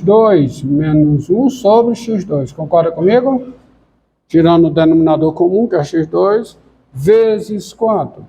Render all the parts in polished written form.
2 menos 1 sobre x2. Concorda comigo? Tirando o denominador comum, que é x2, vezes quanto?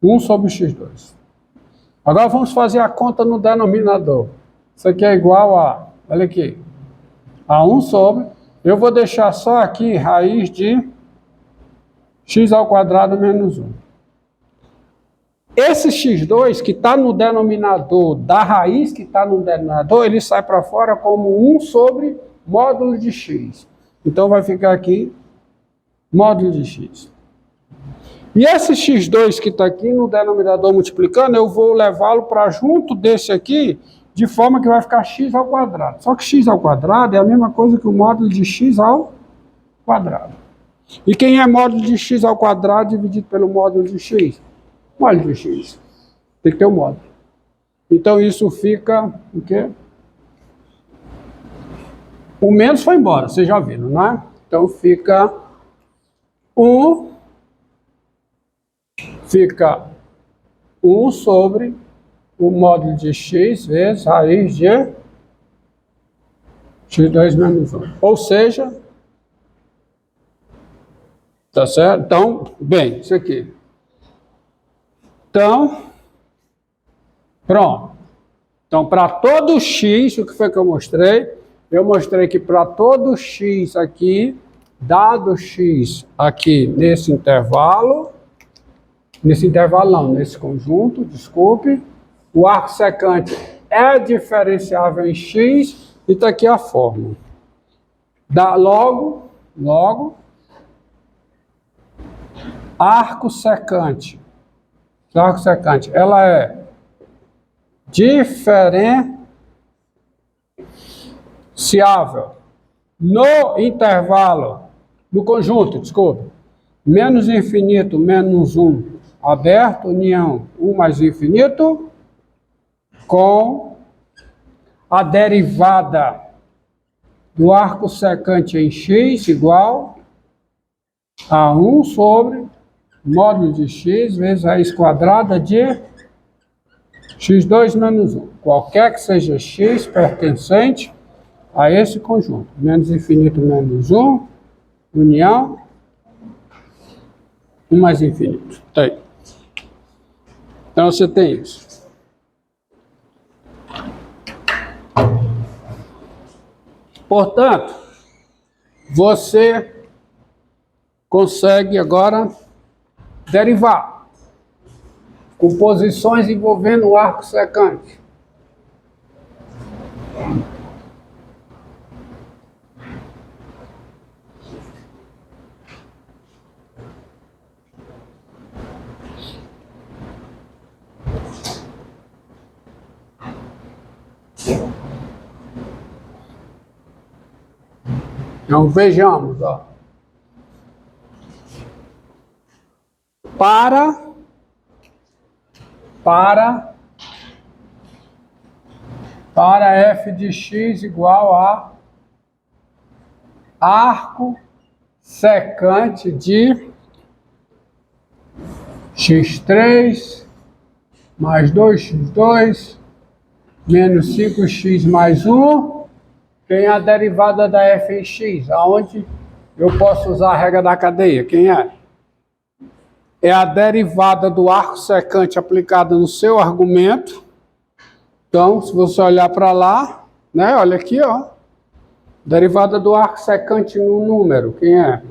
1 sobre x2. Agora vamos fazer a conta no denominador. Isso aqui é igual a, olha aqui, a 1 sobre, eu vou deixar só aqui raiz de x ao quadrado menos 1. Esse x2 que está no denominador, da raiz que está no denominador, ele sai para fora como 1 sobre módulo de x. Então vai ficar aqui módulo de x. E esse x2 que está aqui no denominador multiplicando, eu vou levá-lo para junto desse aqui, de forma que vai ficar x ao quadrado. Só que x ao quadrado é a mesma coisa que o módulo de x ao quadrado. E quem é módulo de x ao quadrado dividido pelo módulo de x? Módulo de x. Tem que ter um módulo. Então isso fica o quê? O menos foi embora, vocês já viram, né? Então fica 1 sobre o módulo de x vezes raiz de x2 menos 1. Ou seja, tá certo? Então, bem, isso aqui. Então, pronto. Então, para todo x, o que foi que eu mostrei? Eu mostrei que para todo x aqui, dado x aqui nesse intervalo não, nesse conjunto, desculpe, o arco secante é diferenciável em x e está aqui a fórmula. Logo, arco secante, ela é diferenciável no intervalo, no conjunto, desculpa, menos infinito, menos 1, aberto, união, 1 mais infinito, com a derivada do arco secante em x igual a 1 sobre módulo de x vezes raiz quadrada de x2 menos 1. Qualquer que seja x pertencente a esse conjunto. Menos infinito, menos 1, união, 1 mais infinito. Tá aí. Então você tem isso. Portanto, você consegue agora derivar com posições envolvendo o arco secante. Então vejamos, ó. Para f de x igual a arco secante de x3 mais 2x2 menos 5x mais 1, tem a derivada da f em x, aonde eu posso usar a regra da cadeia. Quem é? É a derivada do arco secante aplicada no seu argumento. Então, se você olhar para lá, né? Olha aqui, ó. Derivada do arco secante no número. Quem é?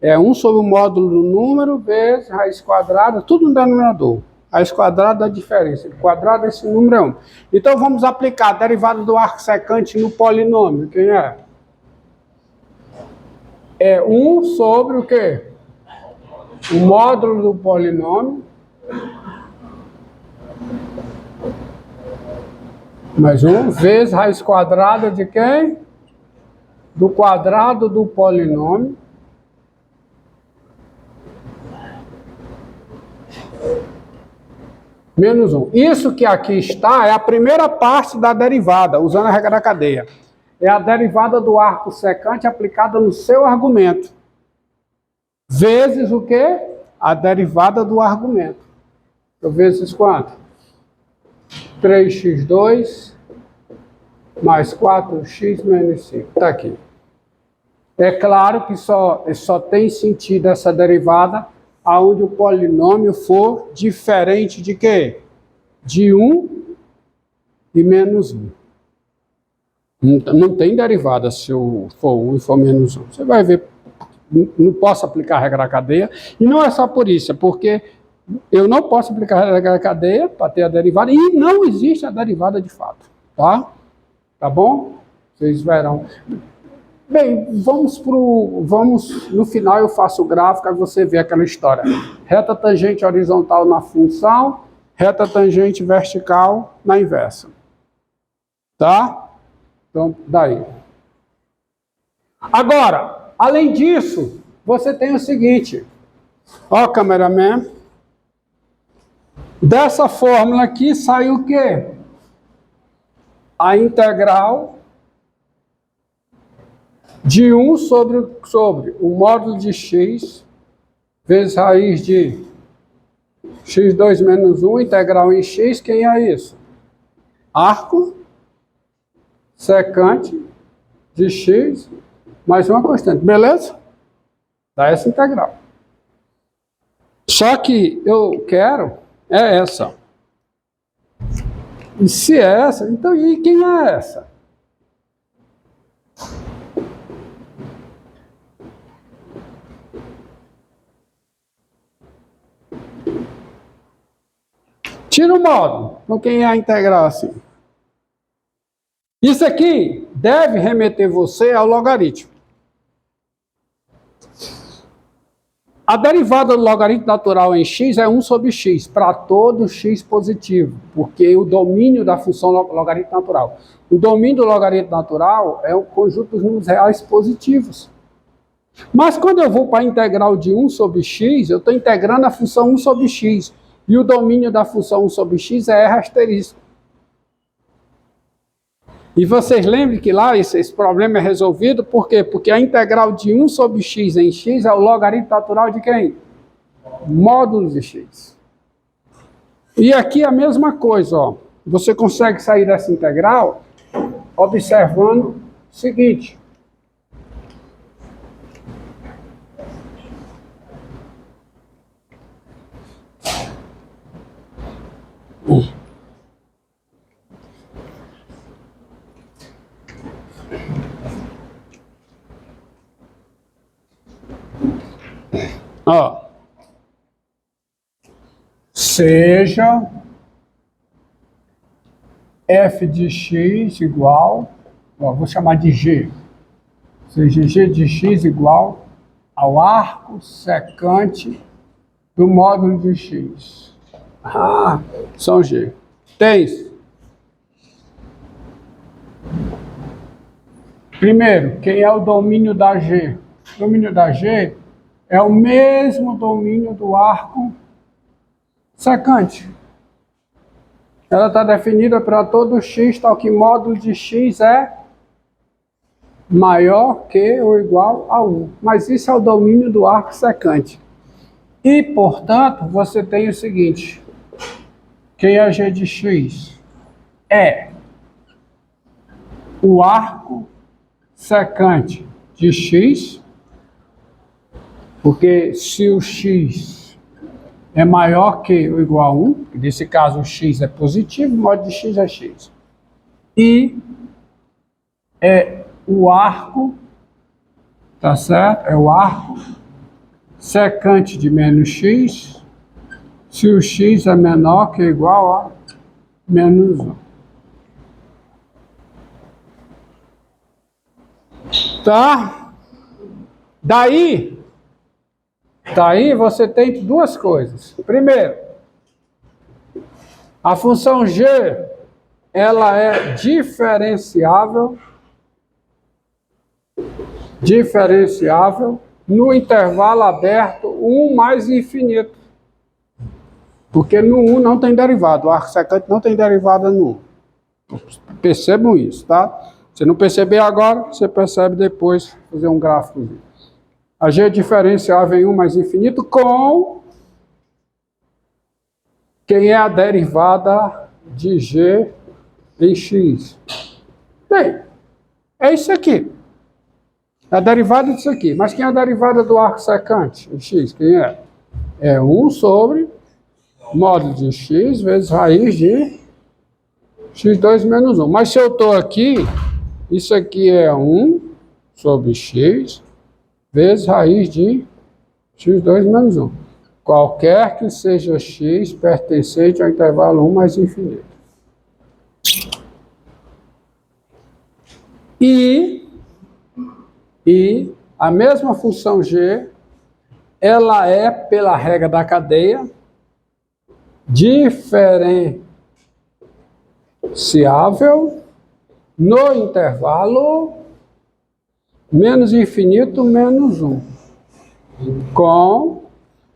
É 1 sobre o módulo do número vezes raiz quadrada, tudo no denominador. Raiz quadrada da diferença. Quadrado esse número é 1. Então, vamos aplicar a derivada do arco secante no polinômio. Quem é? É 1 sobre o quê? O módulo do polinômio mais 1 vezes raiz quadrada de quem? Do quadrado do polinômio menos 1. Isso que aqui está é a primeira parte da derivada, usando a regra da cadeia. É a derivada do arco secante aplicada no seu argumento. Vezes o quê? A derivada do argumento. Então, vezes quanto? 3x2 mais 4x menos 5. Está aqui. É claro que só tem sentido essa derivada aonde o polinômio for diferente de quê? De 1 e menos 1. Não tem derivada se for 1 e for menos 1. Você vai ver, não posso aplicar a regra da cadeia, e não é só por isso, é porque eu não posso aplicar a regra da cadeia para ter a derivada, e não existe a derivada de fato, tá? Tá bom? Vocês verão. Bem, vamos, no final eu faço o gráfico, aí você vê aquela história. Reta tangente horizontal na função, reta tangente vertical na inversa. Tá? Então, daí. Agora, além disso, você tem o seguinte. Ó, cameraman. Dessa fórmula aqui sai o quê? A integral de 1 sobre o módulo de x vezes raiz de x2 menos 1, integral em x, quem é isso? Arco secante de x mais uma constante, beleza? Dá essa integral. Só que eu quero é essa. E se é essa, então e quem é essa? Tira o módulo. Então quem é a integral assim? Isso aqui deve remeter você ao logaritmo. A derivada do logaritmo natural em x é 1 sobre x, para todo x positivo, porque o domínio da função logaritmo natural. O domínio do logaritmo natural é o conjunto dos números reais positivos. Mas quando eu vou para a integral de 1 sobre x, eu estou integrando a função 1 sobre x. E o domínio da função 1 sobre x é R asterisco. E vocês lembrem que lá esse problema é resolvido, por quê? Porque a integral de 1 sobre x em x é o logaritmo natural de quem? Módulo de x. E aqui a mesma coisa, ó. Você consegue sair dessa integral observando o seguinte. Ó, seja f de x igual, ó, vou chamar de g, seja g de x igual ao arco secante do módulo de x. Ah, são g. Tem. Primeiro, quem é o domínio da g? O domínio da g é o mesmo domínio do arco secante. Ela está definida para todo x, tal que módulo de x é maior que ou igual a 1. Mas isso é o domínio do arco secante. E, portanto, você tem o seguinte. Quem é g de x? É o arco secante de x, porque se o x é maior que ou igual a 1, nesse caso o x é positivo, o módulo de x é x. E é o arco, tá certo? É o arco secante de menos x, se o x é menor que ou igual a menos 1. Tá? Daí você tem duas coisas. Primeiro, a função g, ela é diferenciável no intervalo aberto 1 mais infinito. Porque no 1 não tem derivada, o arco secante não tem derivada no 1. Percebam isso, tá? Se não perceber agora, você percebe depois, fazer um gráfico. A g é diferenciável em 1 mais infinito com quem é a derivada de g em x. Bem, é isso aqui. A derivada disso aqui. Mas quem é a derivada do arco secante? O x, quem é? É 1 sobre módulo de x vezes raiz de x2 menos 1. Mas se eu estou aqui, isso aqui é 1 sobre x vezes raiz de x2 menos 1. Qualquer que seja x pertencente ao intervalo 1 mais infinito. E a mesma função g, ela é, pela regra da cadeia, diferenciável no intervalo menos infinito menos 1.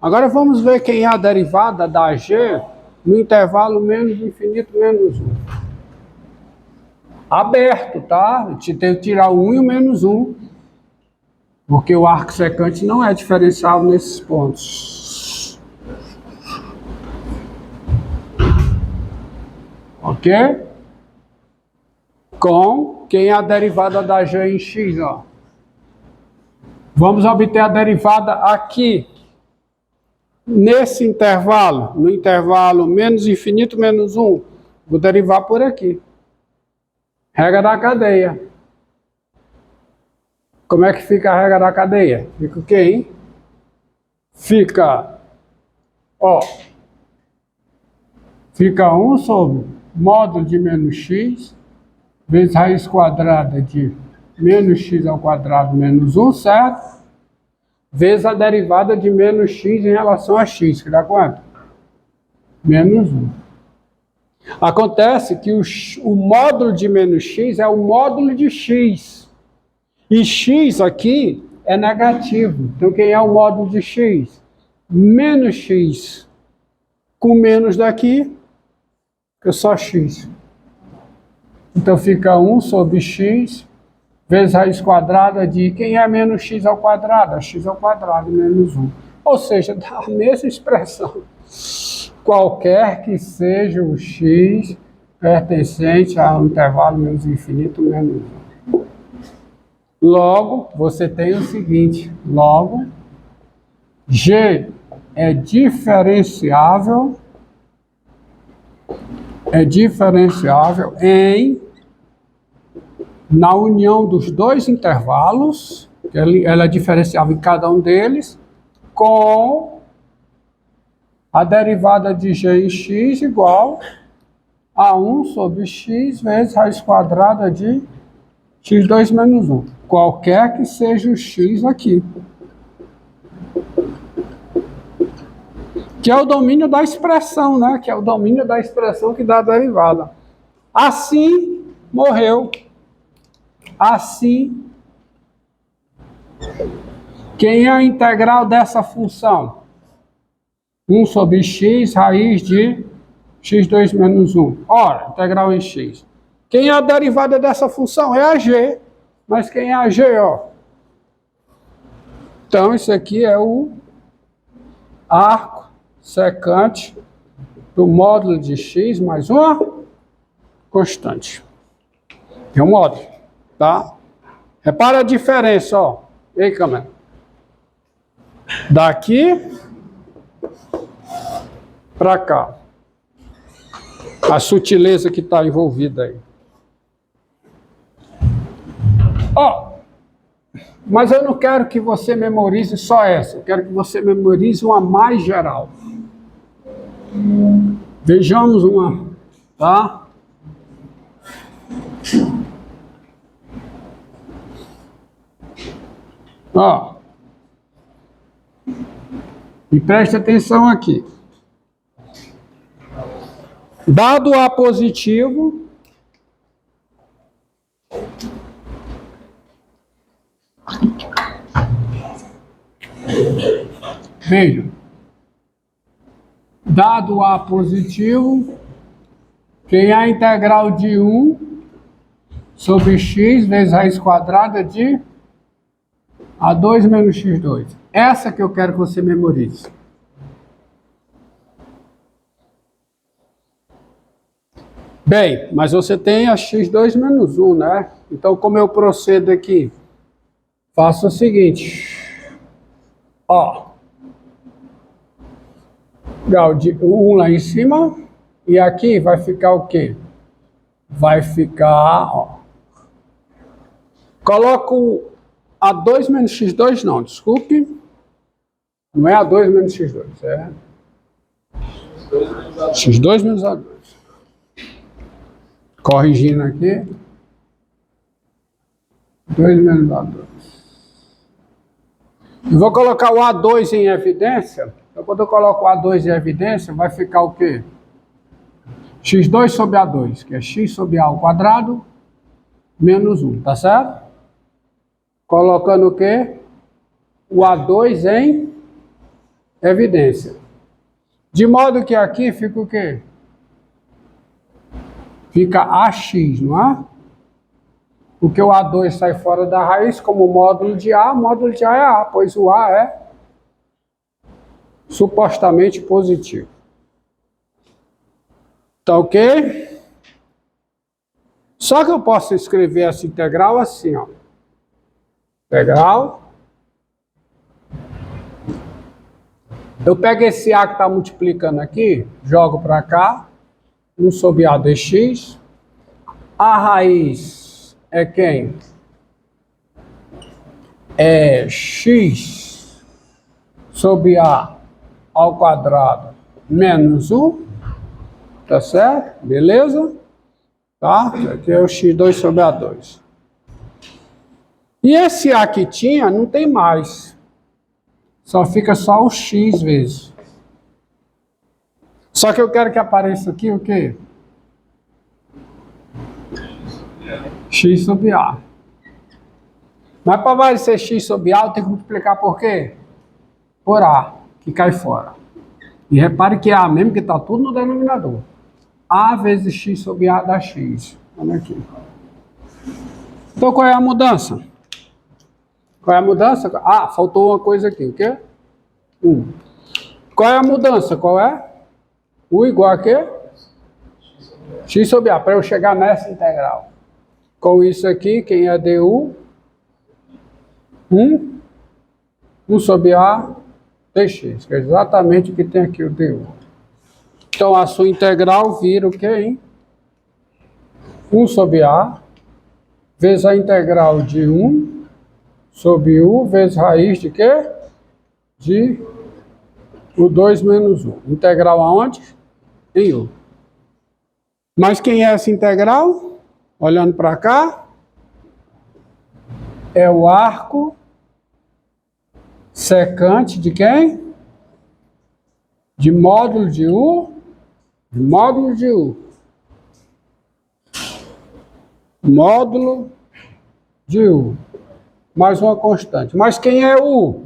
Agora vamos ver quem é a derivada da g no intervalo menos infinito menos 1. Aberto, tá? Eu tenho que tirar o 1 e o menos 1, porque o arco secante não é diferenciável nesses pontos. Ok? Com quem é a derivada da g em x, ó. Vamos obter a derivada aqui, nesse intervalo, no intervalo menos infinito menos 1. Vou derivar por aqui. Regra da cadeia. Como é que fica a regra da cadeia? Fica o quê, hein? Fica, ó, fica 1 sobre módulo de menos x vezes raiz quadrada de menos x ao quadrado menos 1, certo? Vezes a derivada de menos x em relação a x, que dá quanto? Menos 1. Acontece que o módulo de menos x é o módulo de x. E x aqui é negativo. Então, quem é o módulo de x? Menos x. Com menos daqui, fica só x. Então, fica 1 sobre x vezes raiz quadrada de quem é menos x ao quadrado? X ao quadrado menos 1. Ou seja, dá a mesma expressão. Qualquer que seja o x pertencente ao intervalo menos infinito menos 1. Logo, você tem o seguinte. Logo, g é diferenciável na união dos dois intervalos, ela é diferenciável em cada um deles, com a derivada de g em x igual a 1 sobre x vezes raiz quadrada de x2 menos 1. Qualquer que seja o x aqui. Que é o domínio da expressão, né? Que é o domínio da expressão que dá a derivada. Assim, morreu. Assim, quem é a integral dessa função? 1 sobre x raiz de x2 menos 1. Ora, integral em x. Quem é a derivada dessa função? É a g. Mas quem é a g, ó? Então, isso aqui é o arco secante do módulo de x mais uma constante. É um módulo, tá? Repara a diferença, ó. E aí, câmera? Daqui para cá. A sutileza que está envolvida aí. Ó, mas eu não quero que você memorize só essa. Eu quero que você memorize uma mais geral. Vejamos uma, tá? Ó. E preste atenção aqui. Dado A positivo, veja, dado A positivo, quem é a integral de 1 sobre x vezes raiz quadrada de A2 menos x2. Essa que eu quero que você memorize. Bem, mas você tem a x2 menos 1, né? Então, como eu procedo aqui? Faço o seguinte. Ó. Grau de 1 lá em cima. E aqui vai ficar o quê? Vai ficar, ó. Coloco A2 menos x2, não, desculpe. Não é A2 menos x2, é x2 menos A2. Corrigindo aqui. 2 menos A2. E vou colocar o A2 em evidência. Então, quando eu coloco o A2 em evidência, vai ficar o quê? x2 sobre A2, que é x sobre A ao quadrado, menos 1, tá certo? Colocando o quê? O A2 em evidência. De modo que aqui fica o quê? Fica AX, não é? Porque o A2 sai fora da raiz como módulo de A, o módulo de A é A, pois o A é supostamente positivo. Tá ok? Só que eu posso escrever essa integral assim, ó. Integral. Eu pego esse A que está multiplicando aqui, jogo para cá, 1 sobre A dx. A raiz é quem? É x sobre A ao quadrado menos 1. Tá certo? Beleza? Tá? Aqui é o x2 sobre A2. E esse A que tinha, não tem mais. Só fica só o x vezes. Só que eu quero que apareça aqui o quê? X sobre A. Mas para aparecer x sobre A, eu tenho que multiplicar por quê? Por A, que cai fora. E repare que é A mesmo, que está tudo no denominador. A vezes x sobre A dá x. Olha aqui. Então, qual é a mudança? Qual é a mudança? Ah, faltou uma coisa aqui, o quê? 1. Qual é a mudança? Qual é? U igual a quê? X sobre A, para eu chegar nessa integral. Com isso aqui, quem é du? 1 sobre A dx, que é exatamente o que tem aqui o du. Então, a sua integral vira o quê, hein? 1 sobre A vezes a integral de 1 sobre U vezes raiz de quê? De o 2 menos 1. Integral aonde? Em U. Mas quem é essa integral? Olhando para cá, é o arco secante de quem? De módulo de U. De módulo de U. Módulo de U. Mais uma constante. Mas quem é U?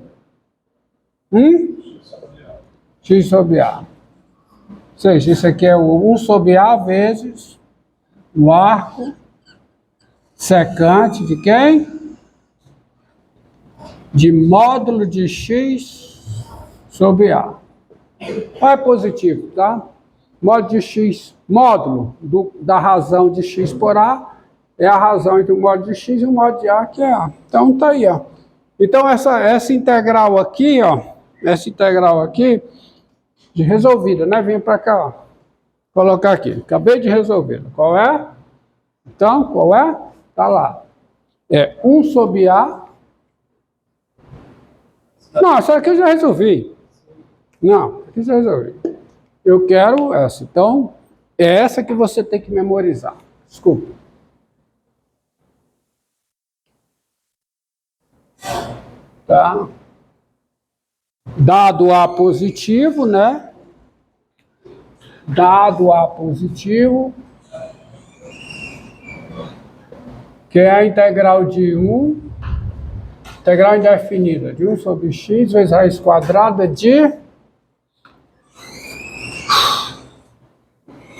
X sobre A. Ou seja, isso aqui é o 1 sobre A vezes o arco secante de quem? De módulo de X sobre A. É positivo, tá? Módulo de X, módulo da razão de X por A é a razão entre o módulo de X e o módulo de A, que é A. Então, tá aí, ó. Então, essa integral aqui, ó, essa integral aqui, de resolvida, né? Vem para cá, ó. Colocar aqui. Acabei de resolver. Qual é? Então, qual é? Tá lá. É 1 sobre A. Não, essa aqui eu já resolvi. Não, aqui eu já resolvi. Eu quero essa. Então, é essa que você tem que memorizar. Desculpa. Tá? Dado A positivo, né? Dado A positivo, que é a integral de 1, integral indefinida de 1 sobre x vezes raiz quadrada de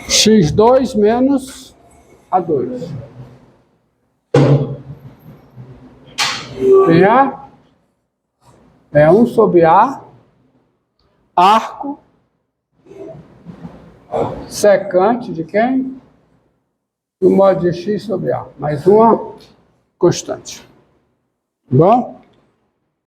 x2 menos A2. Quem é? É 1 sobre A, arco secante de quem? do modo de x sobre A. Mais uma constante. Bom?